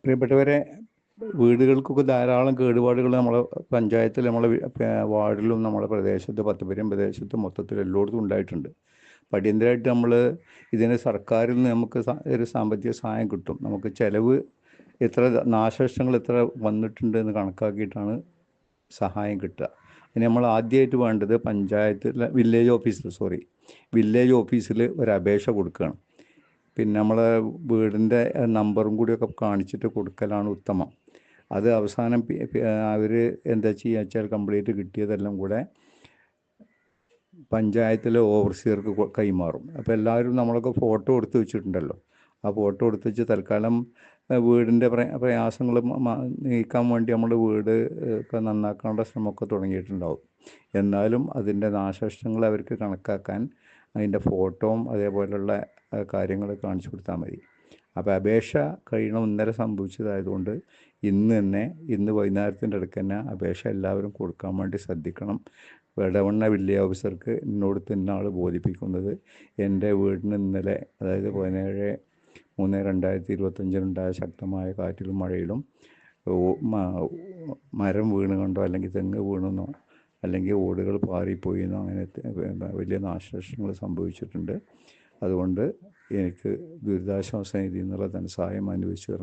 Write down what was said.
പ്രിയപ്പെട്ടവരെ, വീടുകൾക്കൊക്കെ ധാരാളം കേടുപാടുകൾ നമ്മളെ പഞ്ചായത്തിൽ, നമ്മളെ വാർഡിലും നമ്മളെ പ്രദേശത്ത്, പത്തുപേരും പ്രദേശത്ത് മൊത്തത്തിൽ എല്ലായിടത്തും ഉണ്ടായിട്ടുണ്ട്. അപ്പം അടിയന്തരമായിട്ട് നമ്മൾ ഇതിന് സർക്കാരിൽ നിന്ന് നമുക്ക് ഒരു സാമ്പത്തിക സഹായം കിട്ടും. നമുക്ക് ചിലവ് എത്ര, നാശനഷ്ടങ്ങൾ എത്ര വന്നിട്ടുണ്ട് എന്ന് കണക്കാക്കിയിട്ടാണ് സഹായം കിട്ടുക. അതിന് നമ്മൾ ആദ്യമായിട്ട് വേണ്ടത് വില്ലേജ് ഓഫീസിൽ ഒരു അപേക്ഷ കൊടുക്കുകയാണ്. പിന്നെ നമ്മളെ വീടിൻ്റെ നമ്പറും കൂടിയൊക്കെ കാണിച്ചിട്ട് കൊടുക്കലാണ് ഉത്തമം. അത് അവസാനം അവർ എന്താ ചെയ്യുക വെച്ചാൽ കംപ്ലീറ്റ് കിട്ടിയതെല്ലാം കൂടെ പഞ്ചായത്തിലെ ഓവർസിയർക്ക് കൈമാറും. അപ്പോൾ എല്ലാവരും നമ്മളൊക്കെ ഫോട്ടോ എടുത്ത് വെച്ചിട്ടുണ്ടല്ലോ. ആ ഫോട്ടോ എടുത്ത് വെച്ച് തൽക്കാലം വീടിൻ്റെ പ്രയാസങ്ങൾ നീക്കാൻ വേണ്ടി നമ്മൾ വീട് ഒക്കെ നന്നാക്കാനുള്ള ശ്രമമൊക്കെ തുടങ്ങിയിട്ടുണ്ടാവും. എന്നാലും അതിൻ്റെ നാശനഷ്ടങ്ങൾ അവർക്ക് കണക്കാക്കാൻ അതിൻ്റെ ഫോട്ടോയും അതേപോലെയുള്ള കാര്യങ്ങൾ കാണിച്ചു കൊടുത്താൽ മതി. അപ്പോൾ അപേക്ഷ കഴിയണം. ഇന്നലെ സംഭവിച്ചതായതുകൊണ്ട് ഇന്ന് വൈകുന്നേരത്തിൻ്റെ അടുക്ക് തന്നെ അപേക്ഷ എല്ലാവരും കൊടുക്കാൻ വേണ്ടി ശ്രദ്ധിക്കണം. ഇടവണ്ണ വില്ലേജ് ഓഫീസർക്ക് എന്നോട് തന്നെ ആൾ ബോധിപ്പിക്കുന്നത്, എൻ്റെ വീടിന് ഇന്നലെ, അതായത് 17/3/2025 ശക്തമായ കാറ്റിലും മഴയിലും മരം വീണ് കണ്ടോ, അല്ലെങ്കിൽ തെങ്ങ് വീണെന്നോ, അല്ലെങ്കിൽ ഓടുകൾ പാറിപ്പോയിന്നോ, അങ്ങനെ വലിയ നാശനഷ്ടങ്ങൾ സംഭവിച്ചിട്ടുണ്ട്. അതുകൊണ്ട് എനിക്ക് ദുരിതാശ്വാസ നിധിയിൽ നിന്നുള്ള ധനസഹായം അനുവദിച്ചു തരണം.